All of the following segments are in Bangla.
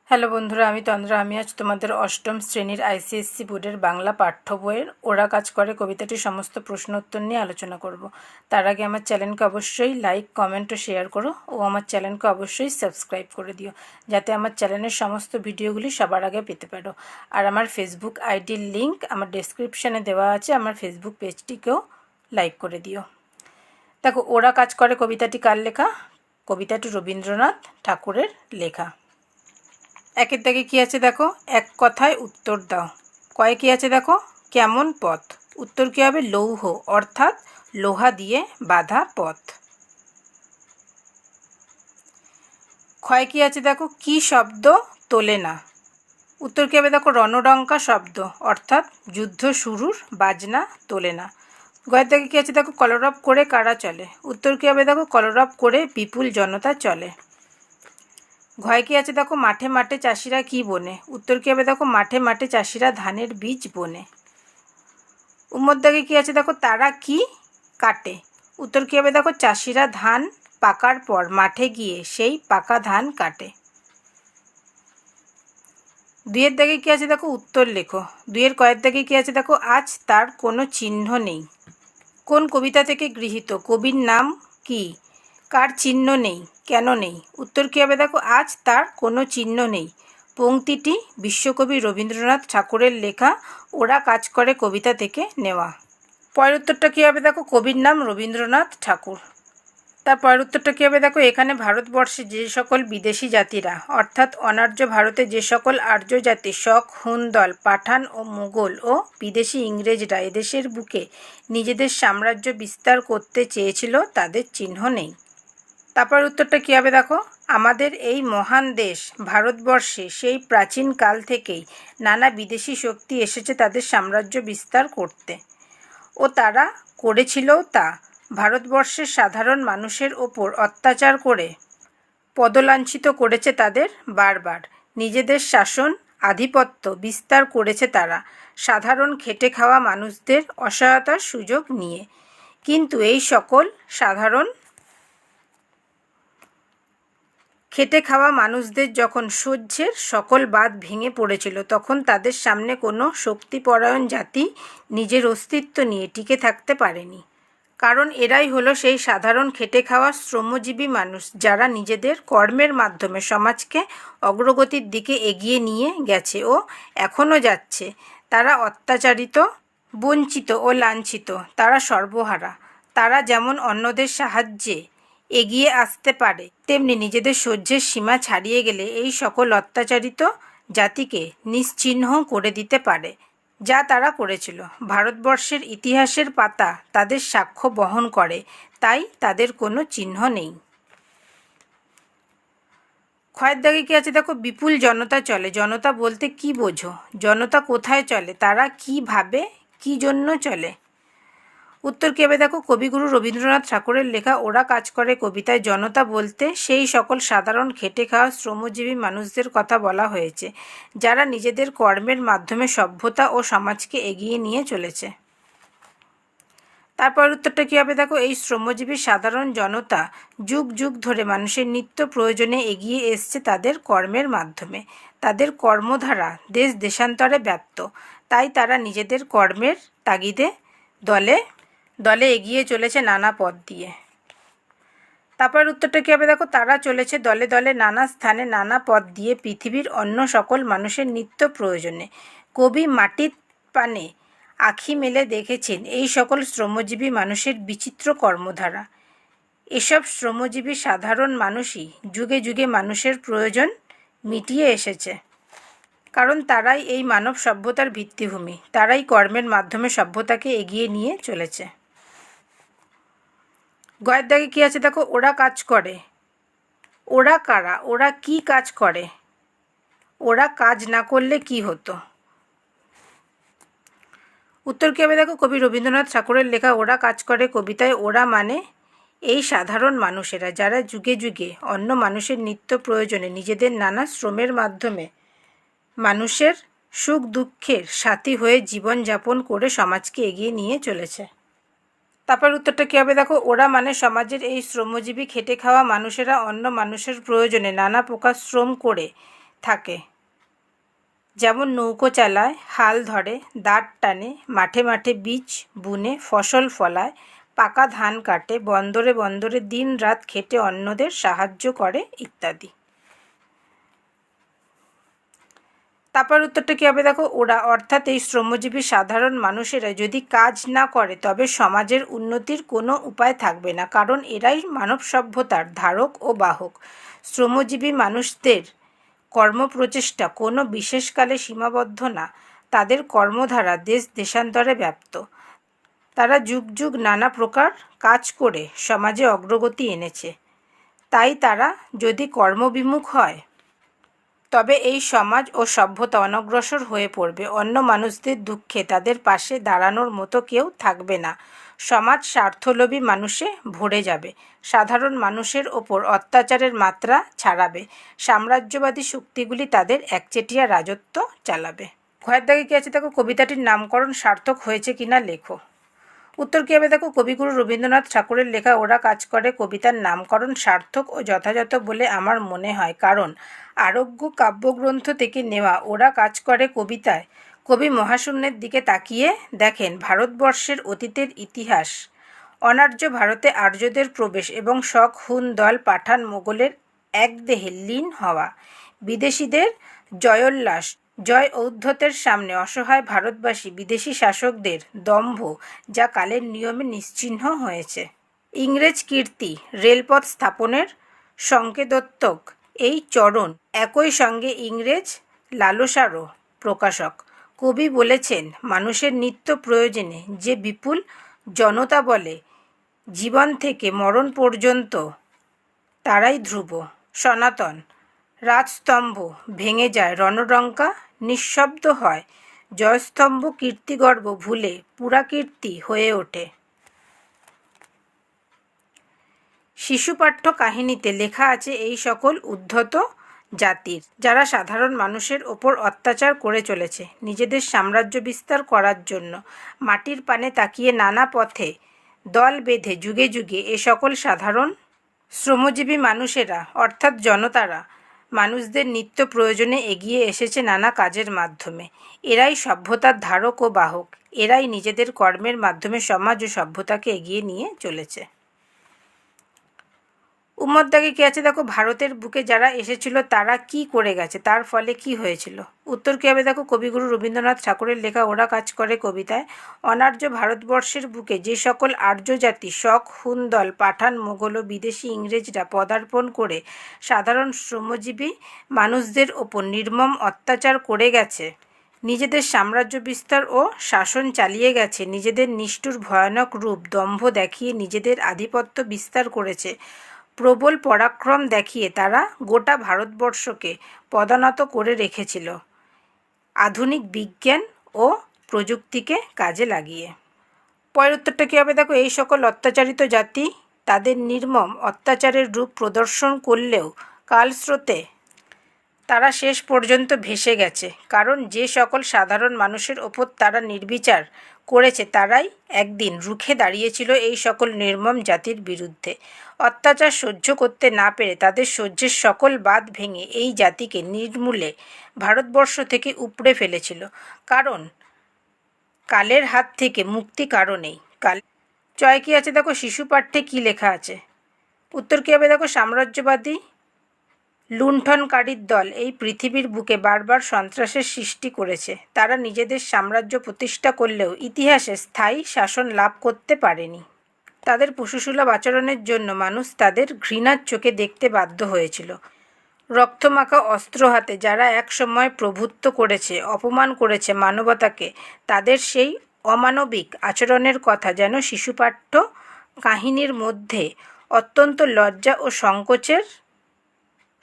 হ্যালো বন্ধুরা, আমি তন্দ্রা। আমি আজ তোমাদের অষ্টম শ্রেণীর আইসিএসসি বোর্ডের বাংলা পাঠ্য বইয়ের ওরা কাজ করে কবিতাটির সমস্ত প্রশ্ন উত্তর নিয়ে আলোচনা করব। তার আগে আমার চ্যানেলকে অবশ্যই লাইক, কমেন্ট ও শেয়ার করো ও আমার চ্যানেলকে অবশ্যই সাবস্ক্রাইব করে দিও, যাতে আমার চ্যানেলের সমস্ত ভিডিওগুলি সবার আগে পেতে পারো। আর আমার ফেসবুক আইডির লিঙ্ক আমার ডেসক্রিপশানে দেওয়া আছে, আমার ফেসবুক পেজটিকেও লাইক করে দিও। দেখো, ওরা কাজ করে কবিতাটি কার লেখা? কবিতাটি রবীন্দ্রনাথ ঠাকুরের লেখা। একের দাগে কী আছে দেখো, এক কথায় উত্তর দাও। কয়ে কী আছে দেখো, কেমন পথ। উত্তর কী হবে? লৌহ, অর্থাৎ লোহা দিয়ে বাঁধা পথ। ক্ষয় কী আছে দেখো, কি শব্দ তোলে না। উত্তর কী হবে দেখো, রণডঙ্কা শব্দ, অর্থাৎ যুদ্ধ শুরুর বাজনা তোলে না। গয়ের দাগে কী আছে দেখো, কলরব করে কারা চলে। উত্তর কী হবে দেখো, কলরব করে বিপুল জনতা চলে। ঘয় কী আছে দেখো, মাঠে মাঠে চাষিরা কি বোনে। উত্তর কী হবে দেখো, মাঠে মাঠে চাষিরা ধানের বীজ বোনে। উম্মর দাগে কী আছে দেখো, তারা কি কাটে। উত্তর কী হবে দেখো, চাষিরা ধান পাকার পর মাঠে গিয়ে সেই পাকা ধান কাটে। দুইয়ের দাগে কী আছে দেখো, উত্তর লেখো। দুইয়ের কয়ের দাগে কী আছে দেখো, আজ তার কোনো চিহ্ন নেই। কোন কবিতা থেকে গৃহীত? কবির নাম কি? কার চিহ্ন নেই? কেন নেই? উত্তর কী হবে দেখো, আজ তার কোনো চিহ্ন নেই। পংক্তিটি বিশ্বকবি রবীন্দ্রনাথ ঠাকুরের লেখা ওরা কাজ করে কবিতা থেকে নেওয়া। পরের উত্তরটা কী হবে দেখো, কবির নাম রবীন্দ্রনাথ ঠাকুর। তার পরের উত্তরটা কী হবে দেখো, এখানে ভারতবর্ষে যে সকল বিদেশি জাতিরা, অর্থাৎ অনার্য ভারতে যে সকল আর্য জাতি শক, হুন দল, পাঠান ও মুঘল ও বিদেশি ইংরেজরা এদেশের বুকে নিজেদের সাম্রাজ্য বিস্তার করতে চেয়েছিল, তাদের চিহ্ন নেই। তারপর উত্তরটা কী হবে দেখো, আমাদের এই মহান দেশ ভারতবর্ষে সেই প্রাচীন কাল থেকেই নানা বিদেশি শক্তি এসেছে তাদের সাম্রাজ্য বিস্তার করতে, ও তারা করেছিলও তা। ভারতবর্ষের সাধারণ মানুষের ওপর অত্যাচার করে পদলাঞ্ছিত করেছে তাদের বারবার। নিজেদের শাসন আধিপত্য বিস্তার করেছে তারা সাধারণ খেটে খাওয়া মানুষদের অসহায়তার সুযোগ নিয়ে। কিন্তু এই সকল সাধারণ খেটে খাওয়া মানুষদের যখন সহ্যের সকল বাঁধ ভেঙে পড়েছিল, তখন তাদের সামনে কোনো শক্তিপরায়ণ জাতি নিজের অস্তিত্ব নিয়ে টিকে থাকতে পারেনি। কারণ এরাই হলো সেই সাধারণ খেটে খাওয়া শ্রমজীবী মানুষ, যারা নিজেদের কর্মের মাধ্যমে সমাজকে অগ্রগতির দিকে এগিয়ে নিয়ে গেছে ও এখনও যাচ্ছে। তারা অত্যাচারিত, বঞ্চিত ও লাঞ্ছিত, তারা সর্বহারা। তারা যেমন অন্যদের সাহায্যে এগিয়ে আসতে পারে, তেমনি নিজেদের সহ্যের সীমা ছাড়িয়ে গেলে এই সকল অত্যাচারিত জাতিকে নিশ্চিহ্ন করে দিতে পারে, যা তারা করেছিল। ভারতবর্ষের ইতিহাসের পাতা তাদের সাক্ষ্য বহন করে, তাই তাদের কোনো চিহ্ন নেই। ক্ষয়ের দাগে কী আছে দেখো, বিপুল জনতা চলে। জনতা বলতে কি বোঝো? জনতা কোথায় চলে? তারা কি ভাবে, কি জন্য চলে? উত্তর কী হবে দেখো, কবিগুরু রবীন্দ্রনাথ ঠাকুরের লেখা ওরা কাজ করে কবিতায় জনতা বলতে সেই সকল সাধারণ খেটে খাওয়া শ্রমজীবী মানুষদের কথা বলা হয়েছে, যারা নিজেদের কর্মের মাধ্যমে সভ্যতা ও সমাজকে এগিয়ে নিয়ে চলেছে। তারপর উত্তরটা কী হবে দেখো, এই শ্রমজীবী সাধারণ জনতা যুগ যুগ ধরে মানুষের নিত্য প্রয়োজনে এগিয়ে এসছে তাদের কর্মের মাধ্যমে। তাদের কর্মধারা দেশ দেশান্তরে ব্যাপ্ত, তাই তারা নিজেদের কর্মের তাগিদে দলে দলে এগিয়ে চলেছে নানা পথ দিয়ে। তারপর উত্তরটা কী হবে দেখো, তারা চলেছে দলে দলে নানা স্থানে নানা পথ দিয়ে পৃথিবীর অন্য সকল মানুষের নিত্য প্রয়োজনে। কবি মাটির পানে আঁখি মেলে দেখেছেন এই সকল শ্রমজীবী মানুষের বিচিত্র কর্মধারা। এসব শ্রমজীবী সাধারণ মানুষই যুগে যুগে মানুষের প্রয়োজন মিটিয়ে এসেছে, কারণ তারাই এই মানব সভ্যতার ভিত্তিভূমি। তারাই কর্মের মাধ্যমে সভ্যতাকে এগিয়ে নিয়ে চলেছে। গয়ের দাগে কী আছে দেখো, ওরা কাজ করে। ওরা কারা? ওরা কি কাজ করে? ওরা কাজ না করলে কি হতো? উত্তর কী হবে দেখো, কবি রবীন্দ্রনাথ ঠাকুরের লেখা ওরা কাজ করে কবিতায় ওরা মানে এই সাধারণ মানুষেরা, যারা যুগে যুগে অন্য মানুষের নিত্য প্রয়োজনে নিজেদের নানা শ্রমের মাধ্যমে মানুষের সুখ দুঃখের সাথী হয়ে জীবনযাপন করে সমাজকে এগিয়ে নিয়ে চলেছে। তারপর উত্তরটা কী হবে দেখো, ওরা মানে সমাজের এই শ্রমজীবী খেটে খাওয়া মানুষেরা অন্য মানুষের প্রয়োজনে নানা প্রকার শ্রম করে থাকে, যেমন নৌকো চালায়, হাল ধরে, দাঁড় টানে, মাঠে মাঠে বীজ বুনে ফসল ফলায়, পাকা ধান কাটে, বন্দরে বন্দরে দিন রাত খেটে অন্যদের সাহায্য করে ইত্যাদি। তারপর উত্তরটা কী হবে দেখো, ওরা অর্থাৎ এই শ্রমজীবী সাধারণ মানুষেরা যদি কাজ না করে তবে সমাজের উন্নতির কোনো উপায় থাকবে না, কারণ এরাই মানব সভ্যতার ধারক ও বাহক। শ্রমজীবী মানুষদের কর্মপ্রচেষ্টা কোনো বিশেষকালে সীমাবদ্ধ না, তাদের কর্মধারা দেশ দেশান্তরে ব্যাপ্ত। তারা যুগ যুগ নানা প্রকার কাজ করে সমাজে অগ্রগতি এনেছে। তাই তারা যদি কর্মবিমুখ হয় তবে এই সমাজ ও সভ্যতা অনগ্রসর হয়ে পড়বে। অন্য মানুষদের দুঃখে তাদের পাশে দাঁড়ানোর মতো কেউ থাকবে না। সমাজ স্বার্থলোভী মানুষে ভরে যাবে। সাধারণ মানুষের ওপর অত্যাচারের মাত্রা ছাড়াবে। সাম্রাজ্যবাদী শক্তিগুলি তাদের একচেটিয়া রাজত্ব চালাবে। ঘয়ের দাগে কী আছে দেখো, কবিতাটির নামকরণ সার্থক হয়েছে কিনা লেখো। উত্তর কী হবে দেখো, কবিগুরু রবীন্দ্রনাথ ঠাকুরের লেখা ওরা কাজ করে কবিতার নামকরণ সার্থক ও যথাযথ বলে আমার মনে হয়, কারণ আরোগ্য কাব্যগ্রন্থ থেকে নেওয়া ওরা কাজ করে কবিতায় কবি মহাশূন্যের দিকে তাকিয়ে দেখেন ভারতবর্ষের অতীতের ইতিহাস, অনার্য ভারতে আর্যদের প্রবেশ এবং শক হুন দল পাঠান মোগলের একদেহে লীন হওয়া, বিদেশিদের জয়োল্লাস, জয় ঔদ্ধত্যের সামনে অসহায় ভারতবাসী বিদেশি শাসকদের দম্ভ যা কালের নিয়মে নিশ্চিহ্ন হয়েছে, ইংরেজ কীর্তি, রেলপথ স্থাপনের সংকেতোত্তক এই চরণ, একই সঙ্গে ইংরেজ লালসারও প্রকাশক। কবি বলেছেন, মানুষের নিত্য প্রয়োজনে যে বিপুল জনতা বলে জীবন থেকে মরণ পর্যন্ত তারাই ধ্রুব, সনাতন। রাজস্তম্ভ ভেঙে যায়, রণডঙ্কা নিঃশব্দ হয়, জয়স্তম্ভ কীর্তিগর্ব ভুলে পুরাকীর্তি হয়ে ওঠে। শিশুপাঠ্য কাহিনীতে লেখা আছে এই সকল উদ্ধত জাতির, যারা সাধারণ মানুষের ওপর অত্যাচার করে চলেছে নিজেদের সাম্রাজ্য বিস্তার করার জন্য। মাটির পানে তাকিয়ে নানা পথে দল বেঁধে যুগে যুগে এ সকল সাধারণ শ্রমজীবী মানুষেরা অর্থাৎ জনতারা মানুষদের নিত্য প্রয়োজনে এগিয়ে এসেছে নানা কাজের মাধ্যমে। এরাই সভ্যতার ধারক ও বাহক। এরাই নিজেদের কর্মের মাধ্যমে সমাজ ও সভ্যতাকে এগিয়ে নিয়ে চলেছে। উম্মত দাগে কী আছে দেখো, ভারতের বুকে যারা এসেছিল তারা কি করে গেছে, তার ফলে কি হয়েছিল। উত্তর কী হবে দেখো, কবিগুরু রবীন্দ্রনাথ ঠাকুরের লেখা ওরা কাজ করে কবিতায় অনার্য ভারতবর্ষের বুকে যে সকল আর্য জাতি শক হুন দল পাঠান মোগল ও বিদেশি ইংরেজরা পদার্পণ করে সাধারণ শ্রমজীবী মানুষদের ওপর নির্মম অত্যাচার করে গেছে, নিজেদের সাম্রাজ্য বিস্তার ও শাসন চালিয়ে গেছে, নিজেদের নিষ্ঠুর ভয়ানক রূপ দম্ভ দেখিয়ে নিজেদের আধিপত্য বিস্তার করেছে, প্রবল পরাক্রম দেখিয়ে তারা গোটা ভারতবর্ষকে পদানত করে রেখেছিল আধুনিক বিজ্ঞান ও প্রযুক্তিকে কাজে লাগিয়ে। পরের উত্তরটা কী হবে দেখো, এই সকল অত্যাচারিত জাতি তাদের নির্মম অত্যাচারের রূপ প্রদর্শন করলেও কালস্রোতে তারা শেষ পর্যন্ত ভেসে গেছে, কারণ যে সকল সাধারণ মানুষের ওপর তারা নির্বিচার করেছে তারাই একদিন রুখে দাঁড়িয়েছিল এই সকল নির্মম জাতির বিরুদ্ধে। অত্যাচার সহ্য করতে না পেরে তাদের সহ্যের সকল বাঁধ ভেঙে এই জাতিকে নির্মূলে ভারতবর্ষ থেকে উপড়ে ফেলেছিল, কারণ কালের হাত থেকে মুক্তি কারণেই। জয় কী আছে দেখো, শিশু পাঠ্যে কী লেখা আছে। উত্তর কী হবে দেখো, সাম্রাজ্যবাদী লুণ্ঠনকারীর দল এই পৃথিবীর বুকে বারবার সন্ত্রাসের সৃষ্টি করেছে। তারা নিজেদের সাম্রাজ্য প্রতিষ্ঠা করলেও ইতিহাসে স্থায়ী শাসন লাভ করতে পারেনি। তাদের পশুসুলভ আচরণের জন্য মানুষ তাদের ঘৃণার চোখে দেখতে বাধ্য হয়েছিল। রক্তমাখা অস্ত্র হাতে যারা একসময় প্রভুত্ব করেছে, অপমান করেছে মানবতাকে, তাদের সেই অমানবিক আচরণের কথা যেন শিশুপাঠ্য কাহিনীর মধ্যে অত্যন্ত লজ্জা ও সংকোচের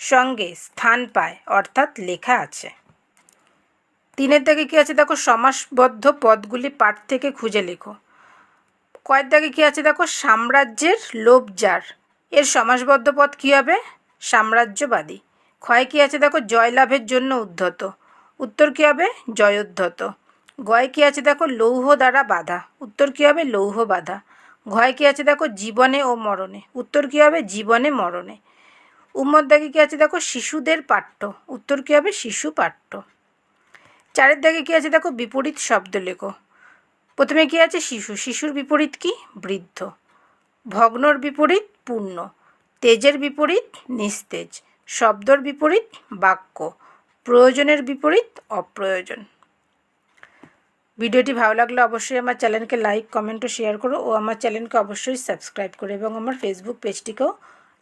সঙ্গে স্থান পায়, অর্থাৎ লেখা আছে। 3 দাগে কী আছে দেখো, সমাসবদ্ধ পদগুলি পাঠ থেকে খুঁজে লেখো। কয়ের দাগে কী আছে দেখো, সাম্রাজ্যের লোভ যার, এর সমাসবদ্ধ পদ কী হবে, সাম্রাজ্যবাদী। ক্ষয় কী আছে দেখো, জয়লাভের জন্য উদ্ধত, উত্তর কী হবে, জয়োদ্ধত। গয় কী আছে দেখো, লৌহ দ্বারা বাধা, উত্তর কী হবে, লৌহ বাধা। ঘয় কী আছে দেখো, জীবনে ও মরণে, উত্তর কী হবে, জীবনে মরণে। উম্মর দাগে কী আছে দেখো শিশুদের পাঠ্য, উত্তর কী হবে শিশু পাঠ্য। 4 দাগে কী আছে দেখো বিপরীত শব্দ লেখো। প্রথমে কী আছে শিশু, শিশুর বিপরীত কি বৃদ্ধ। ভগ্নর বিপরীত পূর্ণ, তেজের বিপরীত নিস্তেজ, শব্দর বিপরীত বাক্য, প্রয়োজনের বিপরীত অপ্রয়োজন। ভিডিওটি ভালো লাগলে অবশ্যই আমার চ্যানেলকে লাইক কমেন্ট ও শেয়ার করো ও আমার চ্যানেলকে অবশ্যই সাবস্ক্রাইব করো এবং আমার ফেসবুক পেজটিকেও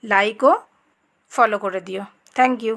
লাইক ও ফলো করে দিও। Thank you.